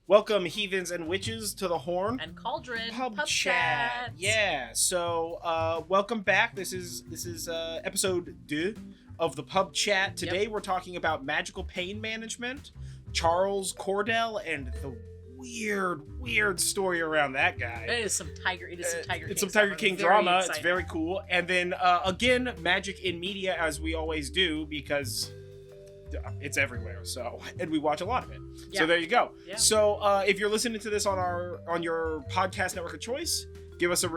Welcome, heathens and witches, to the Horn and Cauldron Pub Chat. Yeah, so welcome back. This is episode 2 of the Pub Chat. Today we're talking about magical pain management, Charles Cordell, and the weird story around that guy. It is some Tiger King drama. Exciting. It's very cool. And then again, magic in media, as we always do, because it's everywhere. So, and we watch a lot of it. Yeah. So there you go. Yeah. So if you're listening to this on your podcast network of choice, leave us a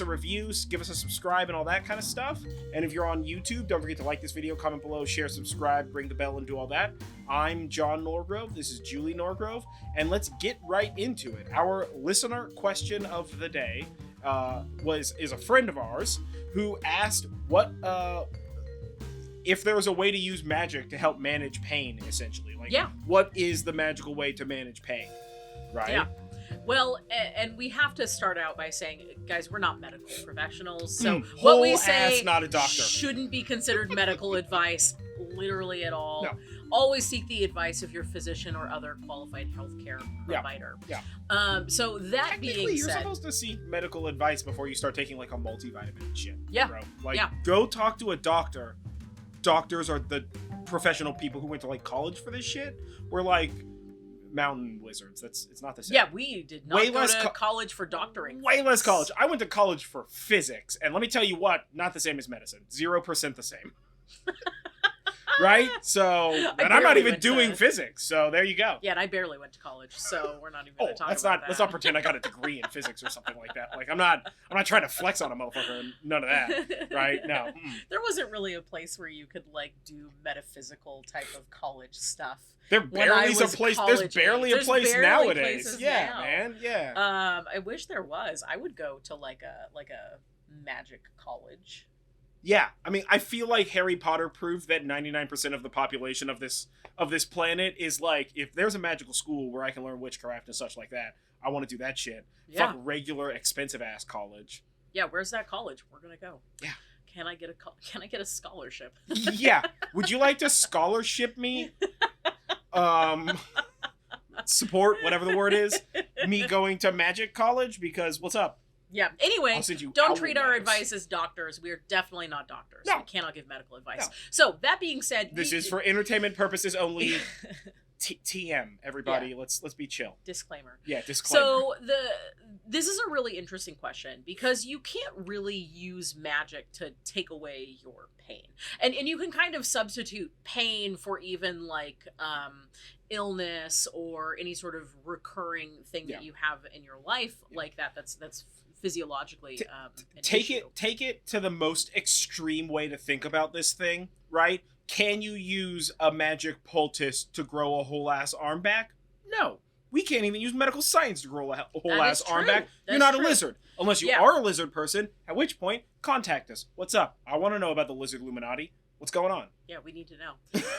review, give us a subscribe, and all that kind of stuff. And if you're on YouTube, don't forget to like this video, comment below, share, subscribe, ring the bell, and do all that. I'm John Norgrove. This is Julie Norgrove, and let's get right into it. Our listener question of the day is a friend of ours who asked if there was a way to use magic to help manage pain, essentially. What is the magical way to manage pain, right? Yeah. Well, and we have to start out by saying, guys, we're not medical professionals, so what we say not a doctor. Shouldn't be considered medical advice, literally at all. No. Always seek the advice of your physician or other qualified healthcare provider. Yeah. So that being said, you're supposed to seek medical advice before you start taking like a multivitamin and shit. Yeah. Bro. Go talk to a doctor. Doctors are the professional people who went to like college for this shit. We're like mountain wizards. It's not the same. Yeah, we did not go to college for doctoring. Way less college. I went to college for physics, and let me tell you what, not the same as medicine. 0% the same. Right? So, and I'm not even doing physics, so there you go. Yeah, and I barely went to college, so we're not even going to talk about that. Let's not pretend I got a degree in physics or something like that. Like, I'm not trying to flex on a motherfucker. None of that, right? No. There wasn't really a place where you could like do metaphysical type of college stuff. There's barely a place nowadays. Yeah, now. Man. Yeah. I wish there was. I would go to like a magic college. Yeah, I mean, I feel like Harry Potter proved that 99% of the population of this planet is like, if there's a magical school where I can learn witchcraft and such like that, I want to do that shit. Yeah. Fuck regular expensive ass college. Yeah, where's that college? We're gonna go. Yeah. Can I get a scholarship? Yeah. Would you like to scholarship me? Support, whatever the word is, me going to magic college, because what's up? Yeah. Anyway, don't treat our advice as doctors. We are definitely not doctors. No. We cannot give medical advice. No. So that being said, this is for entertainment purposes only. TM, everybody. Yeah. Let's be chill. Disclaimer. Yeah, disclaimer. So this is a really interesting question, because you can't really use magic to take away your pain, and you can kind of substitute pain for even like illness or any sort of recurring thing that you have in your life like that. That's physiologically take it to the most extreme way to think about this thing, right? Can you use a magic poultice to grow a whole ass arm back? No. We can't even use medical science to grow a whole ass arm back. You're not a lizard. Unless you are a lizard person, at which point, contact us. What's up? I want to know about the lizard Illuminati. What's going on? Yeah, we need to know.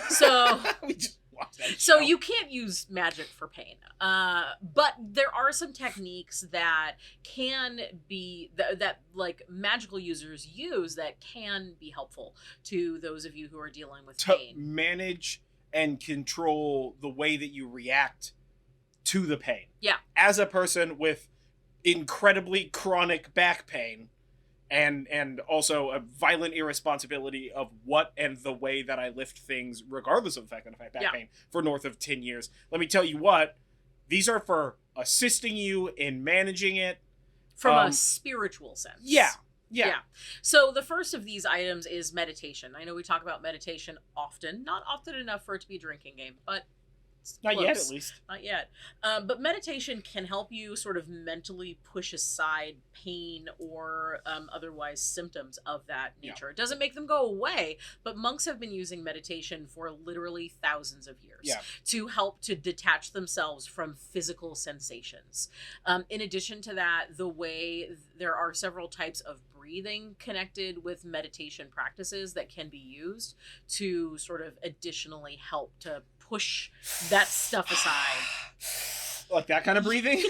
So we just watched that show. So you can't use magic for pain. But there are some techniques that can be that like magical users use that can be helpful to those of you who are dealing with pain. Manage and control the way that you react to the pain. Yeah. As a person with incredibly chronic back pain, and also a violent irresponsibility of what and the way that I lift things, regardless of the fact that I've had back pain for north of 10 years. Let me tell you what, these are for assisting you in managing it. From a spiritual sense. Yeah. So the first of these items is meditation. I know we talk about meditation often, not often enough for it to be a drinking game, but not yet, at least. Not yet. But meditation can help you sort of mentally push aside pain or otherwise symptoms of that nature. It doesn't make them go away, but monks have been using meditation for literally thousands of years to help to detach themselves from physical sensations. In addition to that, there are several types of breathing connected with meditation practices that can be used to sort of additionally help to push that stuff aside. Like that kind of breathing?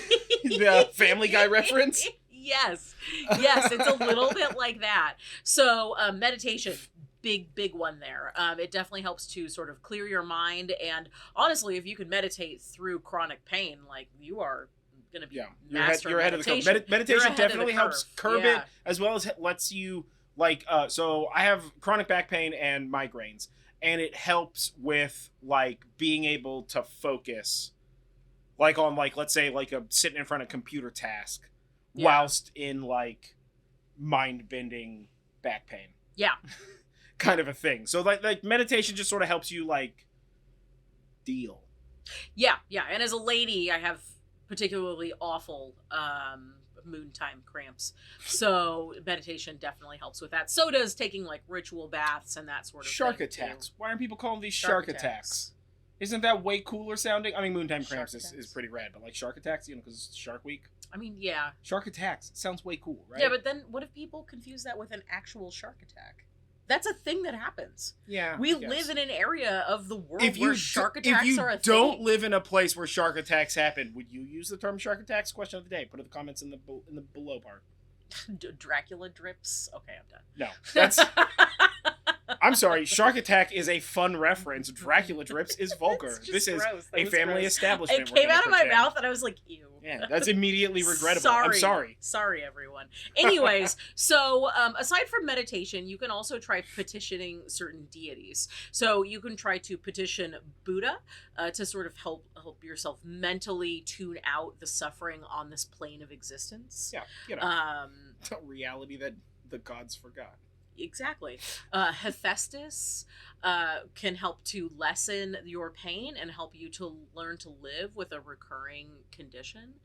The Family Guy reference? Yes, it's a little bit like that. So meditation, big one there. It definitely helps to sort of clear your mind, and honestly, if you can meditate through chronic pain, like, you are going to be you're ahead of the curve. Meditation definitely helps curb it, as well as lets you, like, so I have chronic back pain and migraines, and it helps with, like, being able to focus, like, on, like, let's say, like, a sitting in front of computer task whilst in, like, mind-bending back pain. Yeah. Kind of a thing. So, like meditation just sort of helps you, like, deal. Yeah. And as a lady, I have particularly awful moon time cramps, so meditation definitely helps with that. So does taking, like, ritual baths and that sort of shark thing attacks. too. Why aren't people calling these shark attacks? Isn't that way cooler sounding? I mean, moon time cramps is pretty rad, but, like, shark attacks, because it's Shark Week. I mean, yeah. Shark attacks sounds way cool, right? Yeah, but then what if people confuse that with an actual shark attack? That's a thing that happens. Yeah, we live in an area of the world where shark attacks are a thing. If you don't live in a place where shark attacks happen, would you use the term shark attacks? Question of the day. Put in the comments in the below part. Dracula drips. Okay, I'm done. No, that's. I'm sorry. Shark attack is a fun reference. Dracula drips is vulgar. This is a family establishment. It came out of my mouth, and I was like, "Ew." Yeah, that's immediately regrettable. I'm sorry. Sorry, everyone. Anyways, so aside from meditation, you can also try petitioning certain deities. So you can try to petition Buddha to sort of help yourself mentally tune out the suffering on this plane of existence. Yeah, the reality that the gods forgot. Exactly. Hephaestus can help to lessen your pain and help you to learn to live with a recurring condition.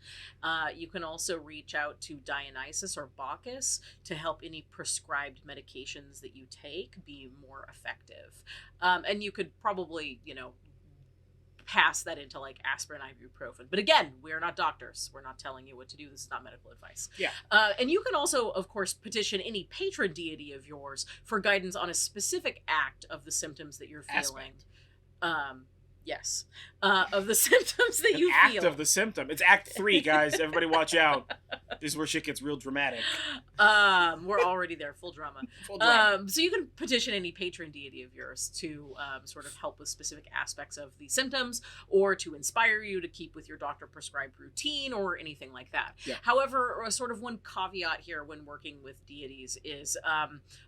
You can also reach out to Dionysus or Bacchus to help any prescribed medications that you take be more effective. And you could probably, pass that into, like, aspirin, ibuprofen. But again, we're not doctors. We're not telling you what to do. This is not medical advice. Yeah. And you can also, of course, petition any patron deity of yours for guidance on a specific act of the symptoms that you're feeling. Yes. Of the symptoms that you feel. Act of the symptom. It's Act 3, guys. Everybody watch out. This is where shit gets real dramatic. We're already there. Full drama. Full drama. So you can petition any patron deity of yours to sort of help with specific aspects of the symptoms, or to inspire you to keep with your doctor prescribed routine, or anything like that. Yeah. However, sort of one caveat here when working with deities is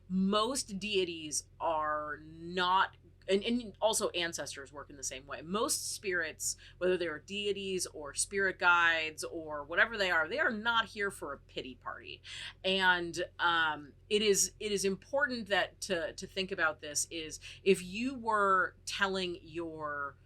most deities are not, and also ancestors work in the same way. Most spirits, whether they are deities or spirit guides or whatever they are not here for a pity party. And it is important that to think about this is, if you were telling your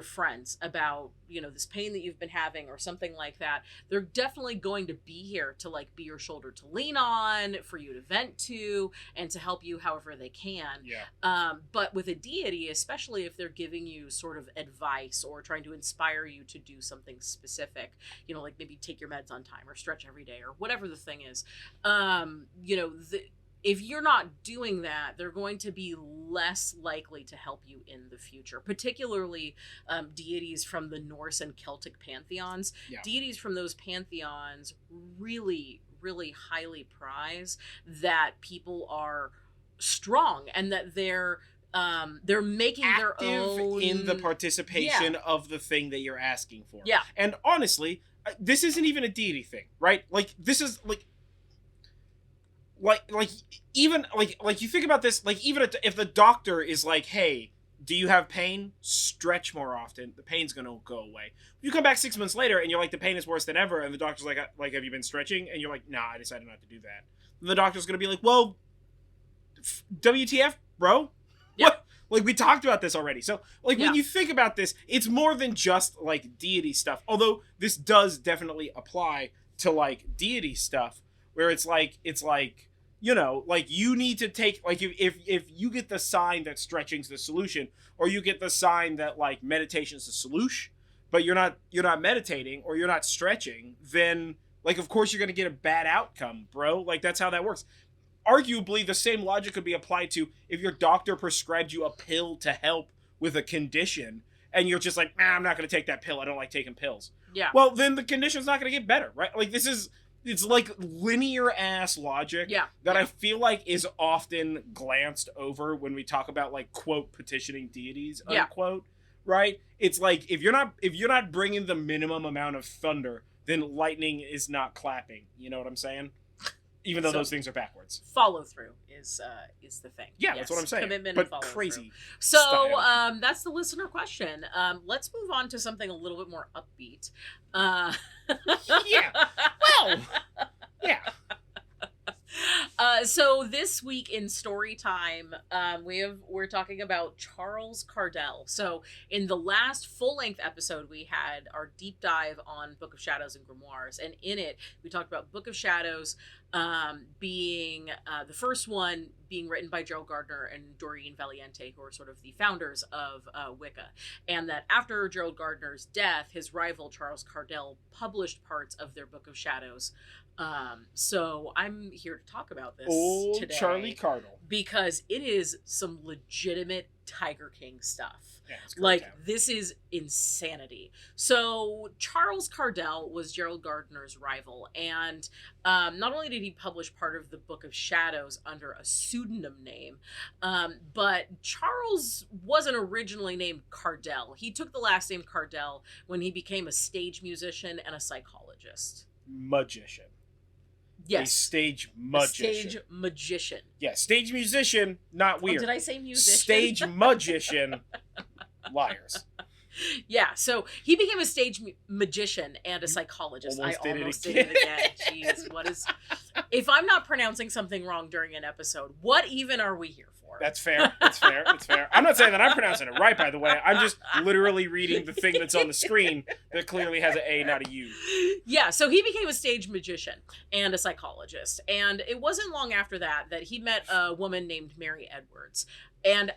friends about, this pain that you've been having or something like that, they're definitely going to be here to, like, be your shoulder to lean on, for you to vent to, and to help you however they can. Yeah. But with a deity, especially if they're giving you sort of advice or trying to inspire you to do something specific, like maybe take your meds on time or stretch every day or whatever the thing is, if you're not doing that, they're going to be less likely to help you in the future, particularly deities from the Norse and Celtic pantheons. Yeah. Deities from those pantheons really, really highly prize that people are strong, and that they're making active their own in the participation of the thing that you're asking for. Yeah. And honestly, this isn't even a deity thing, right? Like, this is even you think about this, like, even if the doctor is like, hey, do you have pain? Stretch more often. The pain's gonna go away. You come back 6 months later and you're like, the pain is worse than ever, and the doctor's like, have you been stretching? And you're like, nah, I decided not to do that. And the doctor's gonna be like, well, WTF, bro? Yeah. What? Like, we talked about this already. So, like, when you think about this, it's more than just, like, deity stuff. Although this does definitely apply to, like, deity stuff, where it's like, like, you need to take, like, if you get the sign that stretching's the solution, or you get the sign that, like, meditation's the solution, but you're not meditating or you're not stretching, then, like, of course you're going to get a bad outcome, bro. Like, that's how that works. Arguably, the same logic could be applied to if your doctor prescribed you a pill to help with a condition, and you're just like, I'm not going to take that pill. I don't like taking pills. Yeah. Well, then the condition's not going to get better, right? Like, this is it's like linear ass logic that I feel like is often glanced over when we talk about like quote petitioning deities unquote, right? It's like if you're not bringing the minimum amount of thunder, then lightning is not clapping. You know what I'm saying? Even though those things are backwards. Follow through is the thing. Yeah, that's what I'm saying. Commitment but and follow crazy. Through. So that's the listener question. Let's move on to something a little bit more upbeat. Yeah. Well. Yeah. So this week in story time, we're talking about Charles Cordell. So in the last full-length episode, we had our deep dive on Book of Shadows and Grimoires, and in it we talked about Book of Shadows being the first one being written by Gerald Gardner and Doreen Valiente, who are sort of the founders of Wicca, and that after Gerald Gardner's death, his rival Charles Cordell published parts of their Book of Shadows. So I'm here to talk about this today. Charlie Cardell. Because it is some legitimate Tiger King stuff. Yeah, it's like, this is insanity. So Charles Cordell was Gerald Gardner's rival, and not only did he publish part of the Book of Shadows under a pseudonym name, but Charles wasn't originally named Cordell. He took the last name Cordell when he became a stage musician and a psychologist. Magician. Yes. A stage magician. Stage magician. Yeah, stage musician, not weird. Oh, did I say musician? Stage magician, liars. Yeah, so he became a stage magician and a psychologist. I almost did it again. Jeez, what is... If I'm not pronouncing something wrong during an episode, what even are we here for? That's fair. That's fair. That's fair. I'm not saying that I'm pronouncing it right, by the way. I'm just literally reading the thing that's on the screen that clearly has an A, not a U. Yeah, so he became a stage magician and a psychologist. And it wasn't long after that that he met a woman named Mary Edwards. And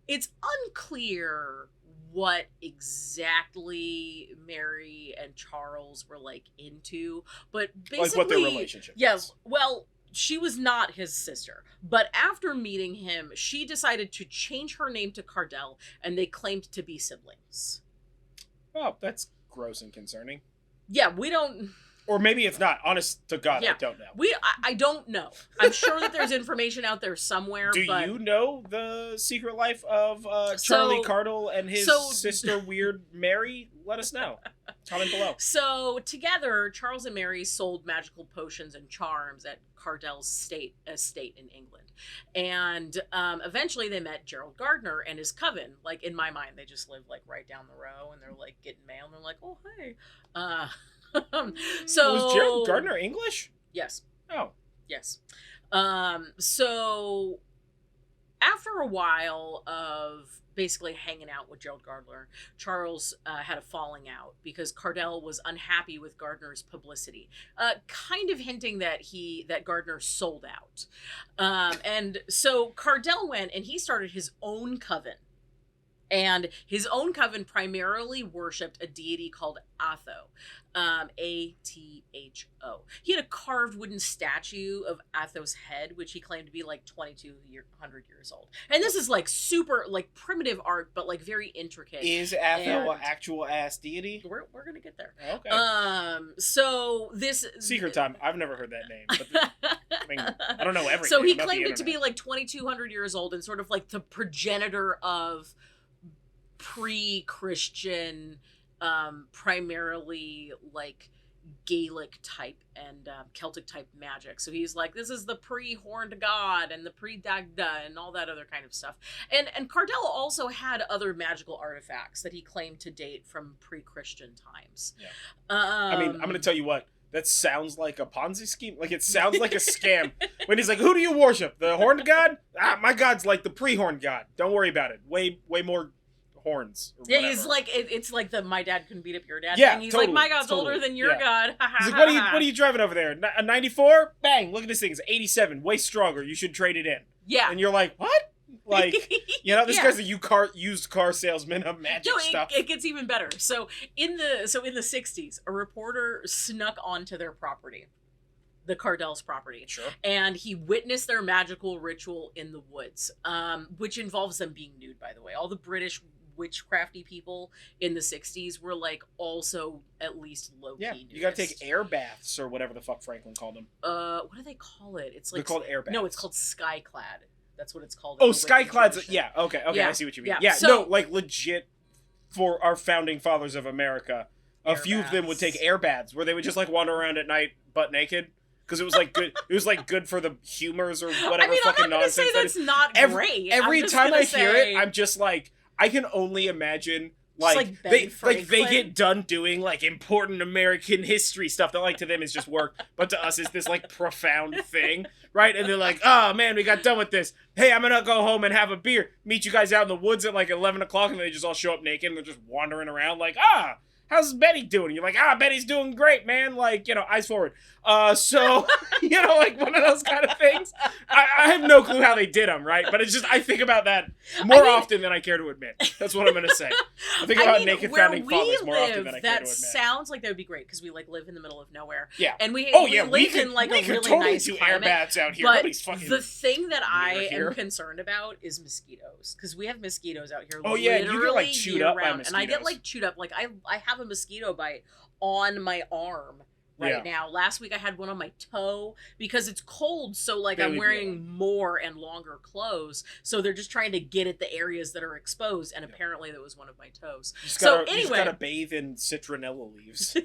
it's unclear what exactly Mary and Charles were like into, but basically, like what their relationship yes, well, she was not his sister, but after meeting him, she decided to change her name to Cordell, and they claimed to be siblings. Oh, that's gross and concerning. Yeah, we don't... Or maybe it's not. Honest to God, yeah. I don't know. I don't know. I'm sure that there's information out there somewhere. Do you know the secret life of Charlie Cardell and his sister, Weird Mary? Let us know. Comment below. So together, Charles and Mary sold magical potions and charms at Cordell's estate in England. And eventually they met Gerald Gardner and his coven. Like, in my mind, they just live like right down the row, and they're like getting mail, and they're like, oh, hey. So was Gerald Gardner English? Yes. Oh. Yes. So after a while of basically hanging out with Gerald Gardner, Charles had a falling out because Cordell was unhappy with Gardner's publicity, kind of hinting that Gardner sold out. And so Cordell went and he started his own coven. And his own coven primarily worshipped a deity called Atho, A-T-H-O. He had a carved wooden statue of Atho's head, which he claimed to be like 2,200 years old. And this is like super, like primitive art, but like very intricate. Is Atho an actual ass deity? We're gonna get there. Okay. So this secret time. I've never heard that name. But I mean, I don't know everything. So he claimed it to be like 2,200 years old and sort of like the progenitor of pre-Christian, primarily like Gaelic type and Celtic type magic. So he's like, this is the pre-horned god and the pre-Dagda and all that other kind of stuff. And Cordell also had other magical artifacts that he claimed to date from pre-Christian times. Yeah. I mean, I'm gonna tell you what. That sounds like a Ponzi scheme. Like, it sounds like a scam. When he's like, who do you worship? The horned god? My god's like the pre-horned god. Don't worry about it. Way more horns. Yeah, he's like, it's like the my dad couldn't beat up your dad. Yeah, and he's totally, like, my god's older than your god. He's like, what are you driving over there? A 94? Bang, look at this thing. It's 87. Way stronger. You should trade it in. Yeah. And you're like, what? Like, you know, this guy's a used car salesman of magic stuff. It gets even better. So in the 60s, a reporter snuck onto their property, the Cordell's property. Sure. And he witnessed their magical ritual in the woods, which involves them being nude, by the way. All the British witchcrafty people in the 60s were like also at least low-key nudist. You gotta take air baths or whatever the fuck Franklin called them. What do they call it? It's like they're called air baths. No, it's called skyclad. That's what it's called. Oh, skyclads. Yeah, okay, I see what you mean. Yeah, so, no, like legit for our founding fathers of America, a few of them would take air baths where they would just like wander around at night butt naked. Because it was like good. It was like good for the humors or whatever fucking nonsense. I'm not gonna say that's not great. Every time I hear it, I'm just like, I can only imagine like they get done doing like important American history stuff that like to them is just work, but to us is this like profound thing, right? And they're like, oh man, we got done with this. Hey, I'm gonna go home and have a beer. Meet you guys out in the woods at like 11 o'clock, and they just all show up naked and they're just wandering around like, how's Betty doing? And you're like, Betty's doing great, man. Like, eyes forward. So, like one of those kind of things. I have no clue how they did them, right? But it's just, I think about that more often than I care to admit. That's what I'm going to say. I think about naked founding fathers more often than I care to admit. That sounds like that would be great because we like live in the middle of nowhere. Yeah. And we live in like a really totally nice do climate. Air baths out here. But nobody's fucking the thing that I am concerned about is mosquitoes because we have mosquitoes out here. Oh yeah, you get like chewed up by mosquitoes. And I get like chewed up. Like I have a mosquito bite on my arm now. Last week I had one on my toe because it's cold, so like I'm wearing more and longer clothes, so they're just trying to get at the areas that are exposed, and apparently that was one of my toes. You just gotta bathe in citronella leaves.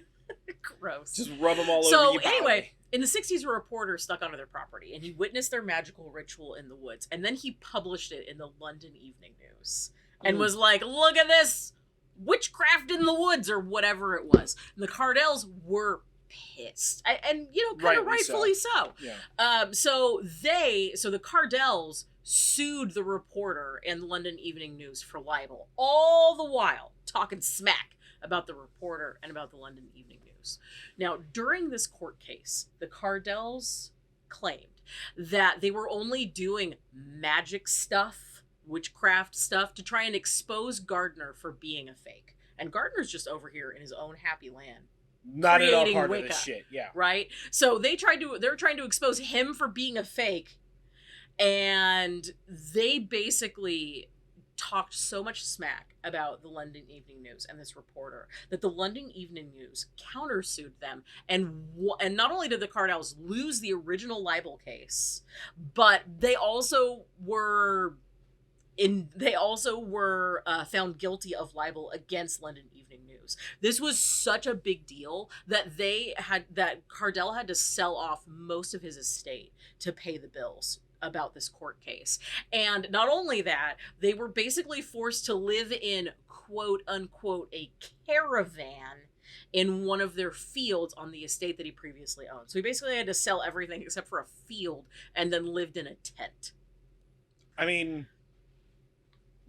Gross. Just rub them all over your body. Anyway, in the 60s, a reporter stuck onto their property, and he witnessed their magical ritual in the woods, and then he published it in the London Evening News, and was like, look at this witchcraft in the woods, or whatever it was. And the Cardells were pissed, and kind of rightfully so. Yeah. So the Cardells sued the reporter and the London Evening News for libel, all the while talking smack about the reporter and about the London Evening News. Now, during this court case, the Cardells claimed that they were only doing magic stuff, witchcraft stuff, to try and expose Gardner for being a fake. And Gardner's just over here in his own happy land. Not at all part Wicca, of this shit, yeah. Right? So they're trying to expose him for being a fake, and they basically talked so much smack about the London Evening News and this reporter that the London Evening News countersued them, and not only did the Cardells lose the original libel case, but they also were found guilty of libel against London Evening News. This was such a big deal that Cordell had to sell off most of his estate to pay the bills about this court case. And not only that, they were basically forced to live in quote unquote a caravan in one of their fields on the estate that he previously owned. So he basically had to sell everything except for a field and then lived in a tent. I mean,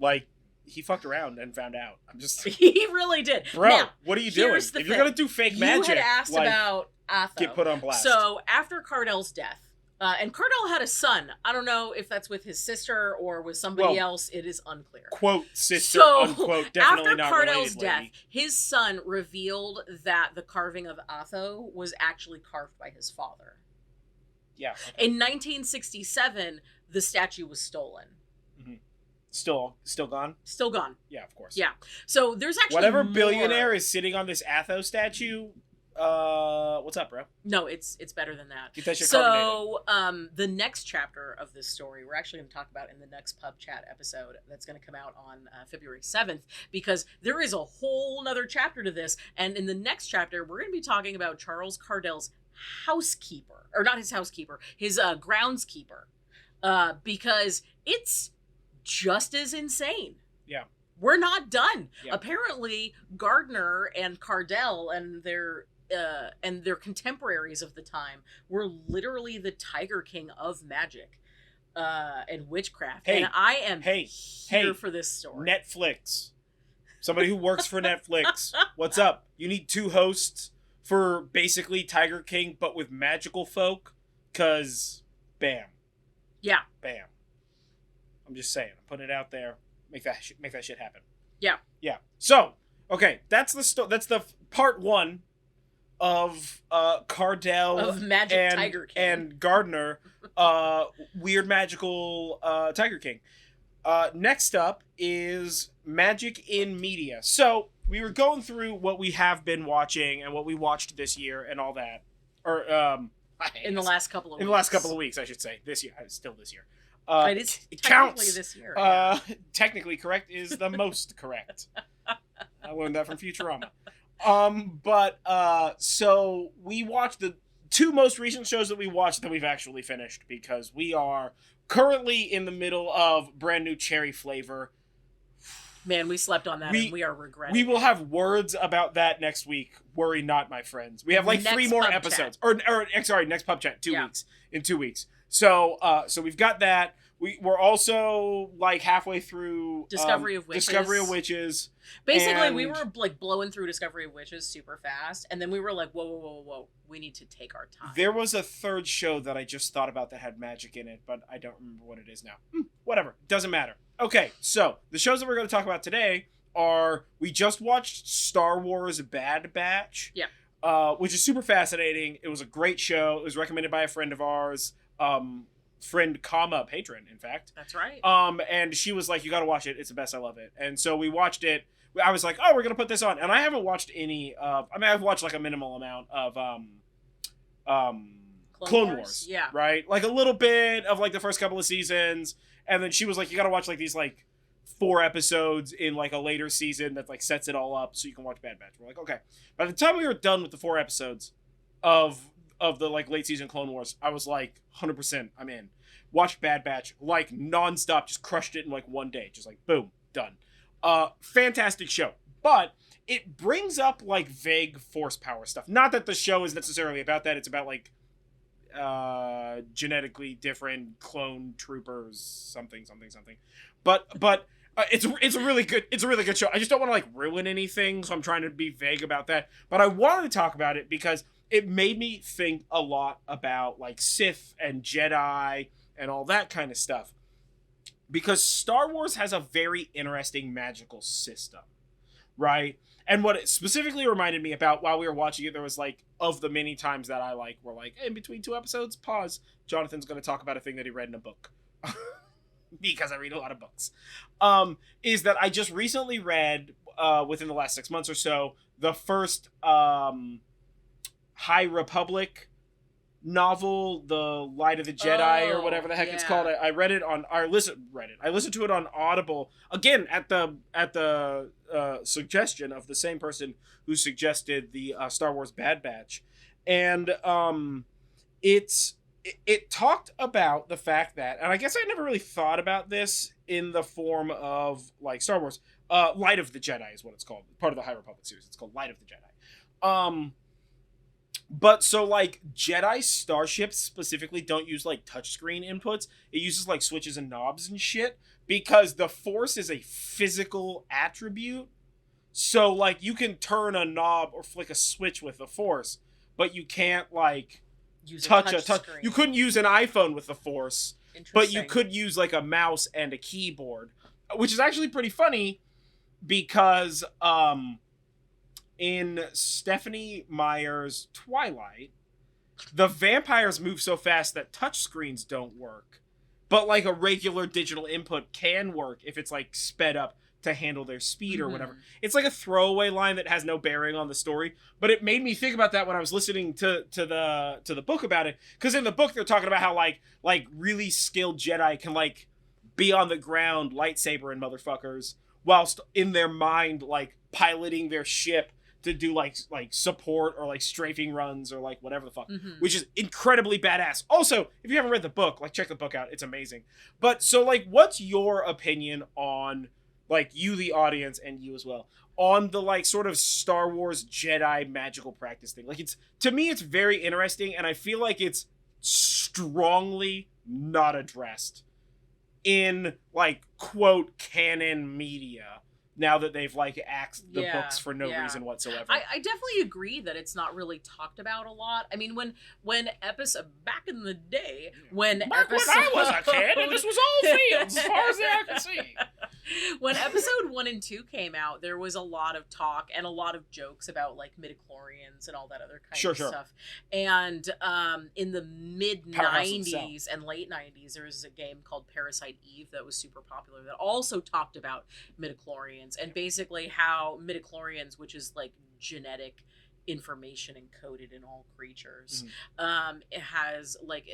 like, he fucked around and found out. He really did. Bro, now, what are you doing? If you're going to do fake magic, you had asked about Atho. Get put on blast. So after Cardell's death, and Cordell had a son. I don't know if that's with his sister or with somebody else. It is unclear. Quote, sister, unquote, definitely not related. After Cardell's death, his son revealed that the carving of Atho was actually carved by his father. Yeah. Okay. In 1967, the statue was stolen. Mm-hmm. Still gone? Still gone. Yeah, of course. Yeah. So there's actually whatever billionaire is sitting on this Atho statue. What's up, bro? No, it's better than that. Get that shit carbonated. The next chapter of this story, we're actually going to talk about in the next pub chat episode that's going to come out on February 7th, because there is a whole nother chapter to this. And in the next chapter, we're going to be talking about Charles Cordell's housekeeper, or not his housekeeper, his groundskeeper, because it's just as insane. Yeah. We're not done. Yeah. Apparently, Gardner and Cordell and their contemporaries of the time were literally the Tiger King of magic and witchcraft. And I am here for this story. Netflix. Somebody who works for Netflix. What's up? You need 2 hosts for basically Tiger King, but with magical folk? 'Cause bam. Yeah. Bam. I'm just saying. I'm putting it out there. Make that shit happen. Yeah. Yeah. So, okay, that's the part 1 of Cordell of Magic Tiger King and Gardner, weird magical Tiger King. next up is magic in media. So we were going through what we have been watching and what we watched this year and all that. Or in the last couple of weeks. In the last couple of weeks, I should say. This year. Still this year. It is technically this year. Yeah. Technically correct is the most correct. I learned that from Futurama. So we watched the two most recent shows that we watched that we've actually finished because we are currently in the middle of brand new cherry flavor. Man, we slept on that and we are regretting We will have words about that next week. Worry not, my friends. We have like next 3 more episodes. Next pub chat, 2 weeks. In 2 weeks. So we've got that. We're also like halfway through Discovery of Witches. Basically, we were like blowing through Discovery of Witches super fast, and then we were like, whoa, we need to take our time. There was a third show that I just thought about that had magic in it, but I don't remember what it is now. Whatever, doesn't matter. Okay, so the shows that we're going to talk about today are, we just watched Star Wars Bad Batch. Yeah. Which is super fascinating. It was a great show. It was recommended by a friend of ours. Patron, in fact. That's right. And she was like, you gotta watch it. It's the best. I love it. And so we watched it. I was like, oh, we're gonna put this on. And I haven't watched any of, I've watched like a minimal amount of, Clone Wars. Yeah. Right? Like a little bit of like the first couple of seasons. And then she was like, you gotta watch like these like 4 episodes in like a later season that like sets it all up so you can watch Bad Batch. We're like, okay. By the time we were done with the 4 episodes of the like late season Clone Wars, I was like 100% I'm in. Watched Bad Batch like nonstop, just crushed it in like one day, just like boom, done. Fantastic show, but it brings up like vague force power stuff. Not that the show is necessarily about that. It's about like genetically different clone troopers, something. But it's a really good show. I just don't want to like ruin anything, so I'm trying to be vague about that. But I wanted to talk about it because it made me think a lot about like Sith and Jedi and all that kind of stuff. Because Star Wars has a very interesting magical system, right? And what it specifically reminded me about while we were watching it, there was like, of the many times that I like, were like, in between 2 episodes, pause. Jonathan's going to talk about a thing that he read in a book. Because I read a lot of books. Is that I just recently read, within the last 6 months or so, the first High Republic novel, The Light of the Jedi, or whatever the heck it's called. I read it on, I listened to it on Audible, again, at the suggestion of the same person who suggested the Star Wars Bad Batch. And it talked about the fact that, and I guess I never really thought about this in the form of like Star Wars, Light of the Jedi is what it's called, part of the High Republic series. It's called Light of the Jedi. But so like Jedi starships specifically don't use like touchscreen inputs. It uses like switches and knobs and shit because the Force is a physical attribute. So like you can turn a knob or flick a switch with the Force, but you can't like touch a touch. You couldn't use an iPhone with the Force, but you could use like a mouse and a keyboard, which is actually pretty funny because in Stephenie Meyer's Twilight, the vampires move so fast that touchscreens don't work, but like a regular digital input can work if it's like sped up to handle their speed or whatever. It's like a throwaway line that has no bearing on the story, but it made me think about that when I was listening to the book about it, because in the book they're talking about how like really skilled Jedi can like be on the ground lightsaber and motherfuckers whilst in their mind like piloting their ship to do like support or like strafing runs or like whatever the fuck, which is incredibly badass. Also, if you haven't read the book, like check the book out. It's amazing. But so like, what's your opinion on like you, the audience, and you as well, on the like sort of Star Wars Jedi magical practice thing? Like it's, to me, it's very interesting, and I feel like it's strongly not addressed in like quote canon media now that they've like axed the books for no reason whatsoever. I definitely agree that it's not really talked about a lot. I mean, when episode back in the day, when I was a kid, and this was all fields as far as the eye could see. When episode 1 and 2 came out, there was a lot of talk and a lot of jokes about like midichlorians and all that other kind of stuff. And in the mid 90s and late 90s, there was a game called Parasite Eve that was super popular that also talked about midichlorians and basically how midichlorians, which is like genetic information encoded in all creatures, it has like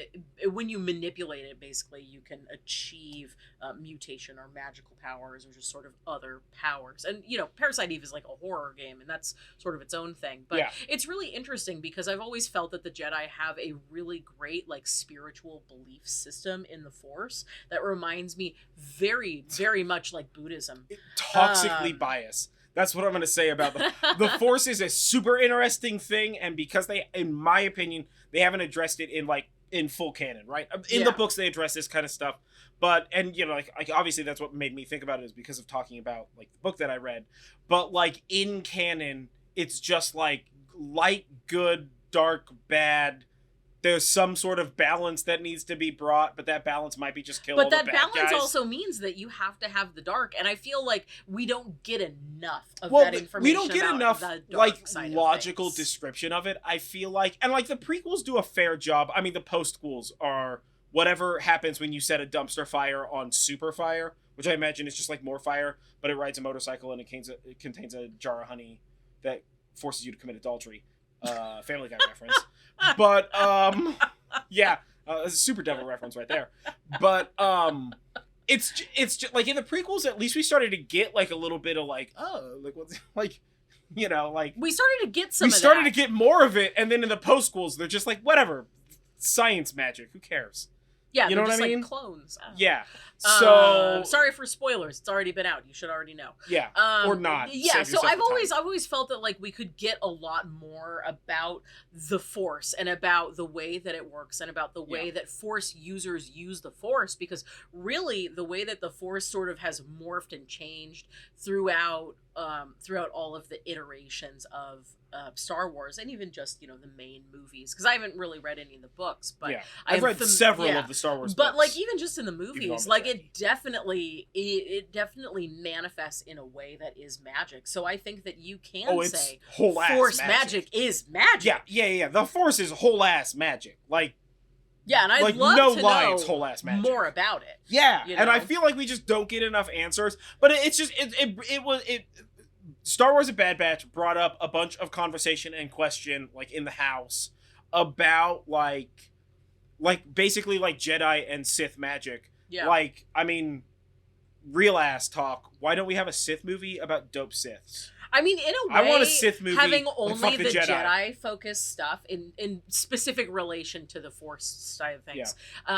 when you manipulate it, basically you can achieve mutation or magical powers or just sort of other powers. And you know, Parasite Eve is like a horror game, and that's sort of its own thing, but it's really interesting because I've always felt that the Jedi have a really great like spiritual belief system in the Force that reminds me very, very much like Buddhism. Toxically biased. That's what I'm going to say about the Force is a super interesting thing, and because they, in my opinion, they haven't addressed it in full canon, right? In the books they address this kind of stuff, but, and you know, like obviously that's what made me think about it is because of talking about like the book that I read, but like in canon, it's just like light, good, dark, bad. There's some sort of balance that needs to be brought, but that balance might be just kill all the bad guys. But that balance also means that you have to have the dark, and I feel like we don't get enough of that information. We don't get enough like logical things. Description of it, I feel like. And like the prequels do a fair job. I mean, the postquels are whatever happens when you set a dumpster fire on super fire, which I imagine is just like more fire, but it rides a motorcycle and it contains a jar of honey that forces you to commit adultery. Family Guy reference. But a super devil reference right there. But it's just like in the prequels, at least we started to get like a little bit of like, oh, like what's like, you know, like we started to get some. We started to get more of it, and then in the postquels, they're just like whatever, science magic. Who cares? Yeah, you know what I mean? Like clones. Oh. Yeah. So sorry for spoilers. It's already been out. You should already know. Yeah. Or not. Yeah. So I've always felt that like we could get a lot more about the Force and about the way that it works and about the way that Force users use the Force, because really the way that the Force sort of has morphed and changed throughout all of the iterations of Star Wars and even just, you know, the main movies, because I haven't really read any of the books, but I've read several of the Star Wars books. But like even just in the movies, like it definitely manifests in a way that is magic. So I think that you can say Force magic is magic. Yeah. The Force is whole ass magic. Like and I'd like love no to lines, know whole ass magic. more about it. Yeah, you know? And I feel like we just don't get enough answers. But it's just it Star Wars: A Bad Batch brought up a bunch of conversation and question like in the house about like basically like Jedi and Sith magic. Yeah. Like, I mean, real ass talk. Why don't we have a Sith movie about dope Siths? I mean, in a way, I want a Sith movie having only the Jedi focused stuff in specific relation to the Force side of things,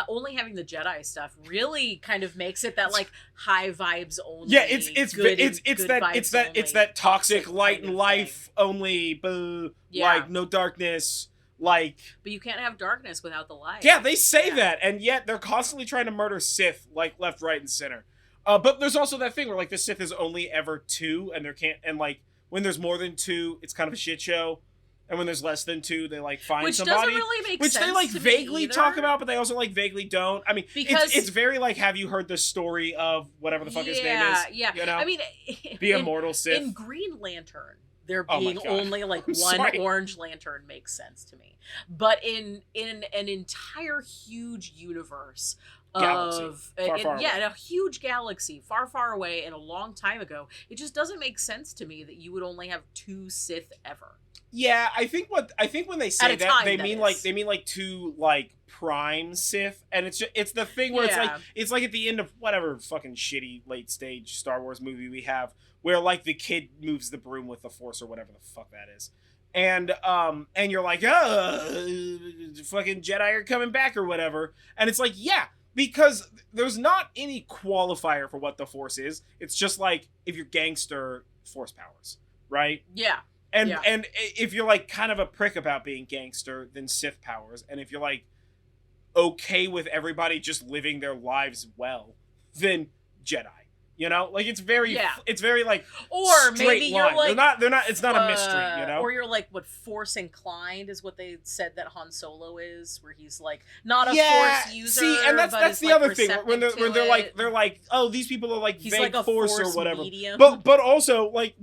only having the Jedi stuff really kind of makes it that like high vibes only. Yeah, it's that toxic light and life only. Boo, like no darkness. Like, but you can't have darkness without the light. Yeah, they say that, and yet they're constantly trying to murder Sith like left, right, and center. But there's also that thing where like the Sith is only ever 2, and like when there's more than 2, it's kind of a shit show, and when there's less than 2, they like find somebody, doesn't really make which sense they like to vaguely me talk about, but they also like vaguely don't. I mean, because it's very like, have you heard the story of whatever the fuck his name is? Yeah, you know? I mean, the immortal Sith in Green Lantern. There being only like one orange lantern makes sense to me, but in an entire huge universe of in a huge galaxy far away and a long time ago, it just doesn't make sense to me that you would only have 2 Sith ever. Yeah, I think when they say that they mean like 2 like prime Sith, and it's the thing where it's like at the end of whatever fucking shitty late stage Star Wars movie we have, where like the kid moves the broom with the Force or whatever the fuck that is. And you're like, fucking Jedi are coming back or whatever. And it's like, yeah, because there's not any qualifier for what the Force is. It's just like, if you're gangster, Force powers, right? Yeah. And if you're like kind of a prick about being gangster, then Sith powers. And if you're like okay with everybody just living their lives well, then Jedi. You know, like it's very like or maybe you're line. like they're not. It's not a mystery, you know. Or you're like what force inclined is what they said that Han Solo is, where he's like not a force user. See, and that's the other thing when they're like, oh, these people are like he's vague like a force or whatever. Medium. But also like,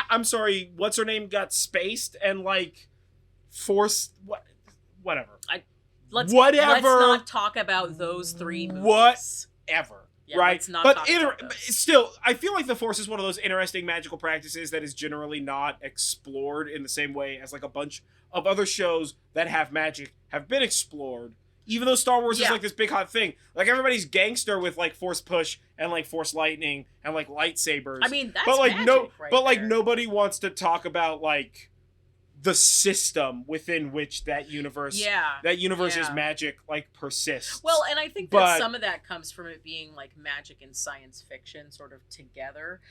I'm sorry, what's her name got spaced and like force whatever. Let's not talk about those 3 movies. Whatever. Yeah, right, but still, I feel like the Force is one of those interesting magical practices that is generally not explored in the same way as like a bunch of other shows that have magic have been explored. Even though Star Wars is like this big hot thing, like everybody's gangster with like Force push and like Force lightning and like lightsabers. I mean, that's but like magic like nobody wants to talk about like the system within which that universe is magic like persists. Well, and I think that some of that comes from it being like magic and science fiction sort of together.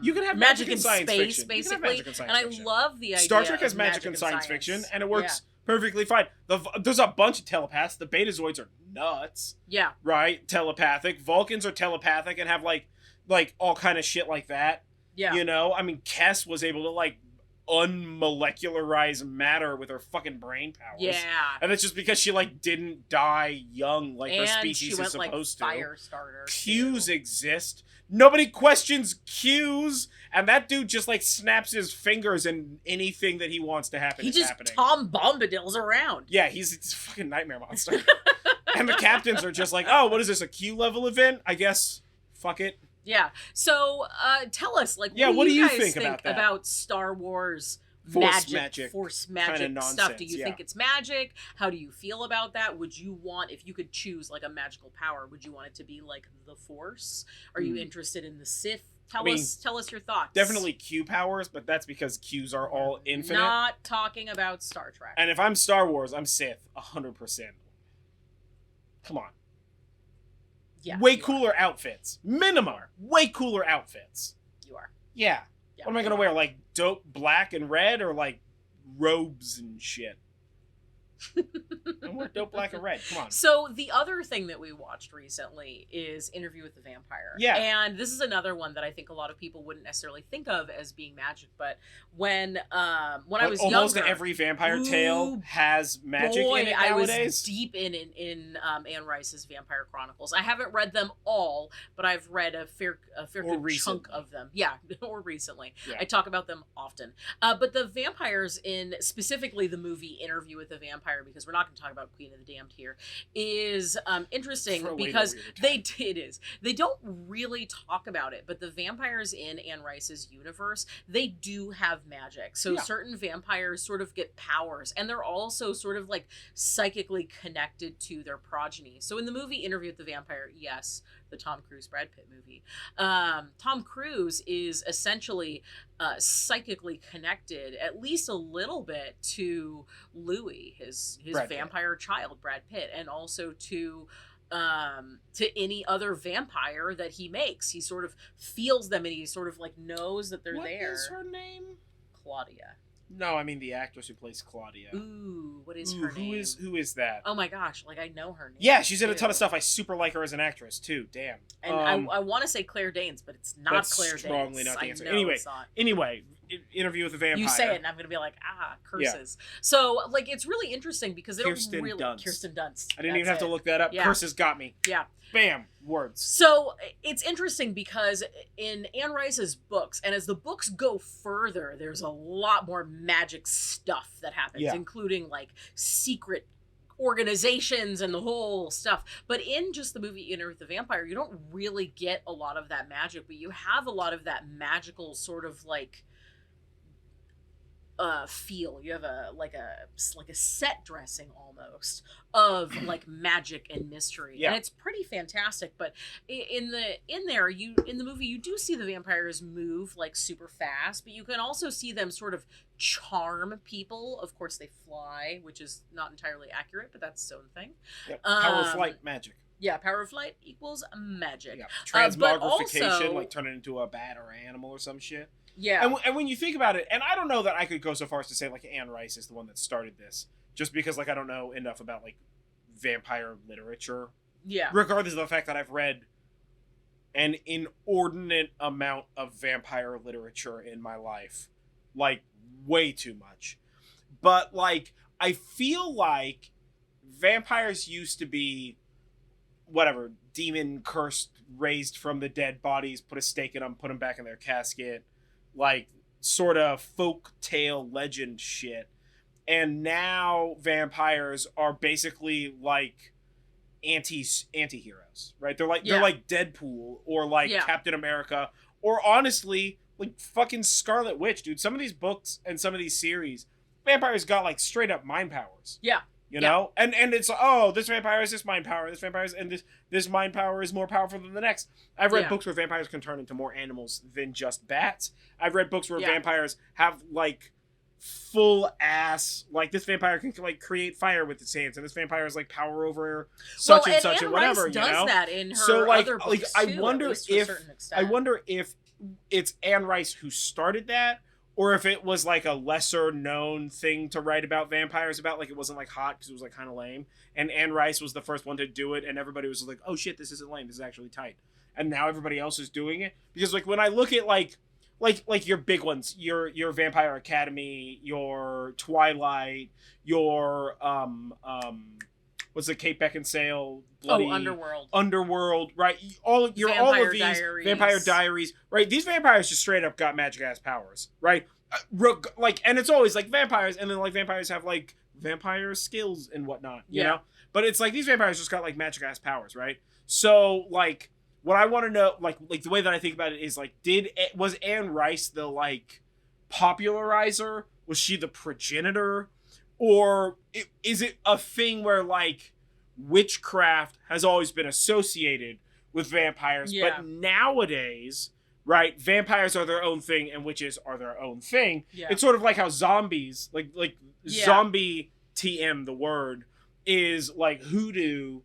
You can have magic in science space, fiction. basically. And I love the idea. Star Trek has magic and science fiction, and it works perfectly fine. There's a bunch of telepaths. The Betazoids are nuts. Yeah. Right? Telepathic. Vulcans are telepathic and have like all kind of shit like that. Yeah. You know, I mean, Kess was able to like unmolecularize matter with her fucking brain powers. Yeah. And that's just because she like didn't die young like her species is supposed to. Fire starter. Qs exist. Nobody questions Qs, and that dude just like snaps his fingers and anything that he wants to happen is happening. He just Tom Bombadil's around. Yeah, he's a fucking nightmare monster. And the captains are just like, oh, what is this, a Q level event? I guess fuck it. Yeah. So tell us, like, what do you guys think about Star Wars force magic stuff? Do you think it's magic? How do you feel about that? Would you want, if you could choose like a magical power, would you want it to be like the Force? Are you interested in the Sith? Tell us your thoughts. Definitely Q powers, but that's because Qs are all infinite. Not talking about Star Trek. And if I'm Star Wars, I'm Sith, 100%. Come on. Yeah, way cooler outfits. Minimum. Way cooler outfits. You are. Yeah. What am I going to wear? Like dope black and red or like robes and shit? I wear dope black and red. Come on. So the other thing that we watched recently is Interview with the Vampire. Yeah. And this is another one that I think a lot of people wouldn't necessarily think of as being magic, but when I was younger, almost every vampire tale has magic in it nowadays. I was deep in Anne Rice's Vampire Chronicles. I haven't read them all, but I've read a fair good chunk of them. Yeah, or recently. Yeah. I talk about them often. But the vampires in specifically the movie Interview with the Vampire, because we're not going to talk about Queen of the Damned here, is interesting because they don't really talk about it, but the vampires in Anne Rice's universe, they do have magic. So certain vampires sort of get powers, and they're also sort of like psychically connected to their progeny. So in the movie Interview with the Vampire, yes, the Tom Cruise Brad Pitt movie, Tom Cruise is essentially psychically connected at least a little bit to Louis, his vampire child, Brad Pitt, and also to any other vampire that he makes. He sort of feels them, and he sort of like knows that they're there. What is her name? Claudia. No, I mean the actress who plays Claudia. Ooh, what is her name? Who is that? Oh my gosh, like I know her name. Yeah, she's in a ton of stuff. I super like her as an actress too. Damn. And I want to say Claire Danes, but it's not Claire Danes. Strongly not the answer. Anyway, Interview with the Vampire. You say it, and I'm gonna be like, curses. Yeah. So like, it's really interesting because they Kirsten don't really Dunst. Kirsten Dunst. I didn't even have to look that up. Yeah. Curses got me. Yeah. Bam. Words. So it's interesting because in Anne Rice's books, and as the books go further, there's a lot more magic stuff that happens, including like secret organizations and the whole stuff. But in just the movie Interview with the Vampire, you don't really get a lot of that magic, but you have a lot of that magical sort of like feel. You have a set dressing almost of like magic and mystery, and it's pretty fantastic. But in the movie, you do see the vampires move like super fast, but you can also see them sort of charm people. Of course, they fly, which is not entirely accurate, but that's its own thing. Power of flight, magic. Yeah, power of flight equals magic. Yeah. Transmogrification, like turn it into a bat or an animal or some shit. Yeah. And when you think about it, and I don't know that I could go so far as to say like Anne Rice is the one that started this, just because like I don't know enough about like vampire literature. Yeah. Regardless of the fact that I've read an inordinate amount of vampire literature in my life. Like, way too much. But, like, I feel like vampires used to be, whatever, demon cursed, raised from the dead bodies, put a stake in them, put them back in their casket, like, sort of folk tale legend shit. And now vampires are basically like anti-heroes, right? They're like Deadpool or like Captain America, or honestly like fucking Scarlet Witch, dude. Some of these books and some of these series, vampires got like straight up mind powers. Yeah. You know? And it's, oh, this vampire is this mind power, this vampire is, and this mind power is more powerful than the next. I've read books where vampires can turn into more animals than just bats. I've read books where vampires have like full ass, like this vampire can like create fire with its hands, and this vampire is like power over such and such and whatever. Rice does that in her so like other books I too, wonder if it's Anne Rice who started that, or if it was like a lesser known thing to write about vampires about, like it wasn't like hot because it was like kind of lame, and Anne Rice was the first one to do it, and everybody was like, oh shit, this isn't lame, this is actually tight, and now everybody else is doing it. Because like when I look at like your big ones, your Vampire Academy, your Twilight, your what's the Kate Beckinsale bloody Underworld, right? All of these Vampire Diaries, right? These vampires just straight up got magic ass powers, right? Like, and it's always like vampires, and then like vampires have like vampire skills and whatnot, you know? But it's like these vampires just got like magic ass powers, right? So like, what I want to know, like the way that I think about it is like, was Anne Rice the like popularizer? Was she the progenitor? Or is it a thing where like witchcraft has always been associated with vampires, but nowadays, right, vampires are their own thing and witches are their own thing. It's sort of like how zombies, like zombie TM, the word, is like hoodoo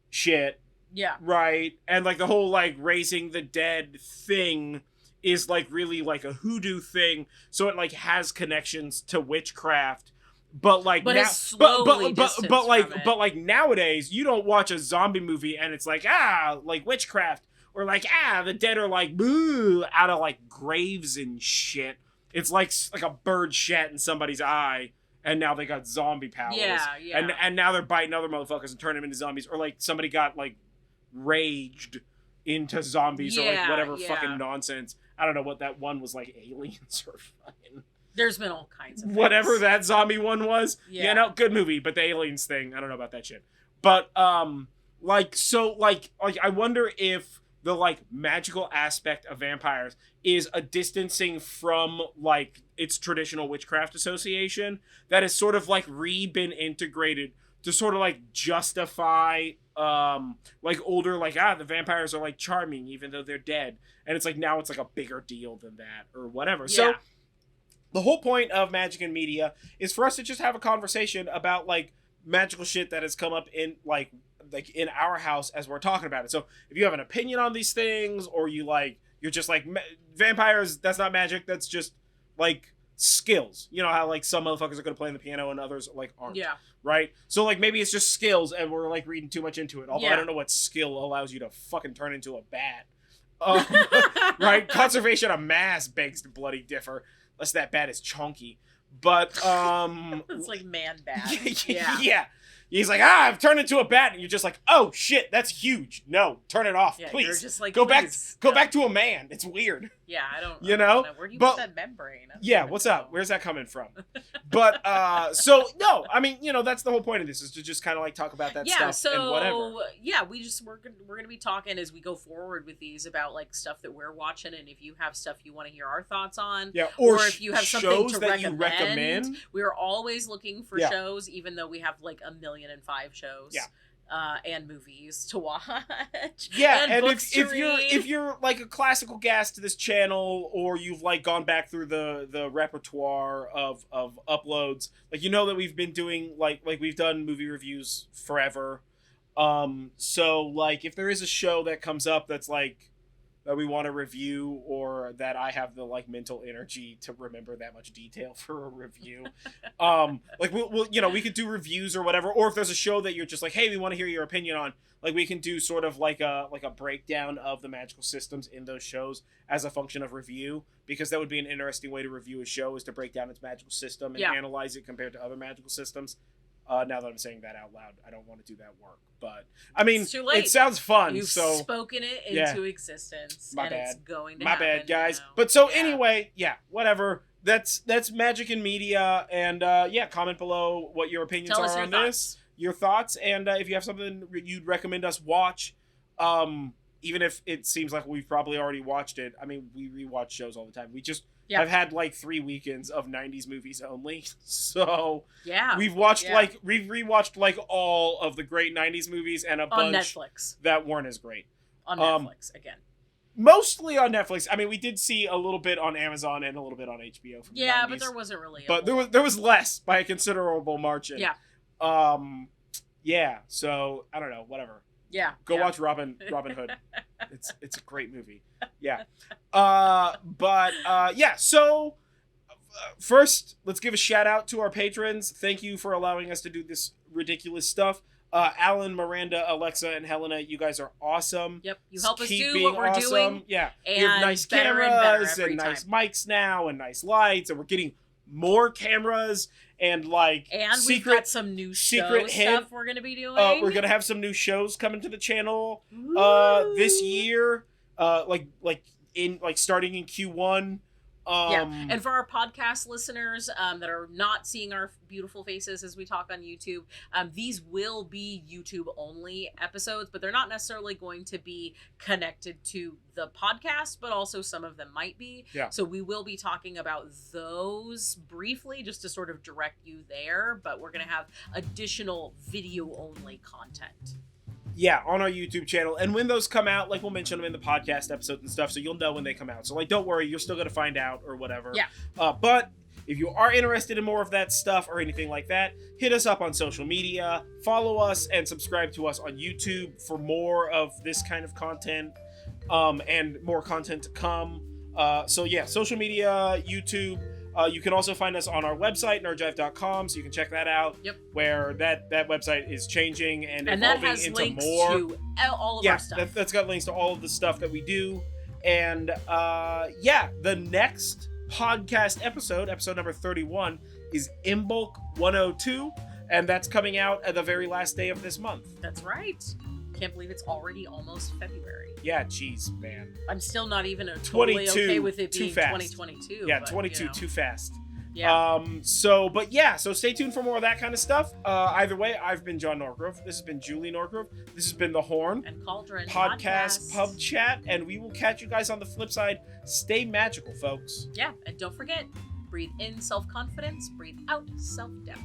shit. Yeah. Right? And like the whole like raising the dead thing is like really like a hoodoo thing. So it like has connections to witchcraft. But like but nowadays you don't watch a zombie movie and it's like like witchcraft, or like the dead are like boo out of like graves and shit. It's like a bird shat in somebody's eye and now they got zombie powers. And now they're biting other motherfuckers and turning them into zombies, or like somebody got like raged into zombies or like whatever fucking nonsense. I don't know what that one was, like aliens or fucking. There's been all kinds of whatever things. That zombie one was. Yeah, no, good movie, but the aliens thing, I don't know about that shit. But like I wonder if the like magical aspect of vampires is a distancing from like its traditional witchcraft association that has sort of like been integrated to sort of like justify like older, like the vampires are like charming even though they're dead, and it's like now it's like a bigger deal than that or whatever. So the whole point of Magic and Media is for us to just have a conversation about like magical shit that has come up in like in our house as we're talking about it. So if you have an opinion on these things, or you're just like vampires, that's not magic, that's just like skills. You know how like some motherfuckers are gonna play on the piano and others like aren't. Right? So like maybe it's just skills and we're like reading too much into it. Although I don't know what skill allows you to fucking turn into a bat. Right? Conservation of mass begs to bloody differ. Unless that bat is chunky. But it's like man bat. Yeah. He's like, I've turned into a bat, and you're just like, oh shit, that's huge. No, turn it off, please. You're just like, go back to a man. It's weird. Yeah, I don't. You know, where do you put that membrane? What's up? Where's that coming from? But so no, I mean, you know, that's the whole point of this, is to just kind of like talk about that stuff and whatever. Yeah, we're gonna be talking as we go forward with these about like stuff that we're watching, and if you have stuff you want to hear our thoughts on, or if you have something to recommend, we're always looking for shows, even though we have like 1,000,005 shows. And movies to watch. Yeah, and if you're like a classical guest to this channel, or you've like gone back through the repertoire of uploads, like, you know that we've been doing like we've done movie reviews forever. So like if there is a show that comes up that's like that we want to review, or that I have the like mental energy to remember that much detail for a review. Like we'll you know, we could do reviews or whatever, or if there's a show that you're just like, hey, we want to hear your opinion on, like we can do sort of like a breakdown of the magical systems in those shows as a function of review, because that would be an interesting way to review a show, is to break down its magical system and analyze it compared to other magical systems. Now that I'm saying that out loud, I don't want to do that work, but I mean, it's too late. It sounds fun. You've spoken it into existence. My bad. It's going to My happen bad, guys. now. But so anyway, whatever. That's magic in media, and comment below what your opinions are on this, your thoughts, and if you have something you'd recommend us watch, even if it seems like we've probably already watched it. I mean, we rewatch shows all the time. We just I've had like 3 weekends of 90s movies only. So we've watched we've rewatched like all of the great 90s movies and a bunch on Netflix that weren't as great. On Netflix again. Mostly on Netflix. I mean, we did see a little bit on Amazon and a little bit on HBO from the 90s, but there wasn't really there was less by a considerable margin. So I don't know, whatever. Go watch Robin Hood. It's a great movie. So first, let's give a shout out to our patrons. Thank you for allowing us to do this ridiculous stuff. Alan, Miranda, Alexa, and Helena, you guys are awesome. Yep, you help us Keep do what we're doing. Yeah, and we have nice cameras and nice mics now and nice lights, and we're getting more cameras and we've got some new stuff we're gonna be doing. We're gonna have some new shows coming to the channel this year, starting in Q1. And for our podcast listeners that are not seeing our beautiful faces as we talk on YouTube, these will be YouTube only episodes, but they're not necessarily going to be connected to the podcast, but also some of them might be. So we will be talking about those briefly just to sort of direct you there, but we're going to have additional video only content. On our YouTube channel. And when those come out, we'll mention them in the podcast episodes and stuff, so you'll know when they come out. So, don't worry, you're still going to find out or whatever. But if you are interested in more of that stuff or anything like that, hit us up on social media, follow us, and subscribe to us on YouTube for more of this kind of content, and more content to come. Social media, YouTube. You can also find us on our website, nerdjive.com, so you can check that out. Where that website is changing and evolving that has into links more. To all of our stuff. That's got links to all of the stuff that we do. And the next podcast episode number 31, is Imbolc 102, and that's coming out at the very last day of this month. That's right. Can't believe it's already almost February. Yeah, geez, man. I'm still not even totally okay with it being 2022. Yeah, 22, too fast. Yeah. So stay tuned for more of that kind of stuff. Either way, I've been John Norgrove. This has been Julie Norgrove. This has been the Horn and Cauldron podcast pub chat, and we will catch you guys on the flip side. Stay magical, folks. Yeah, and don't forget, breathe in self-confidence, breathe out self-doubt.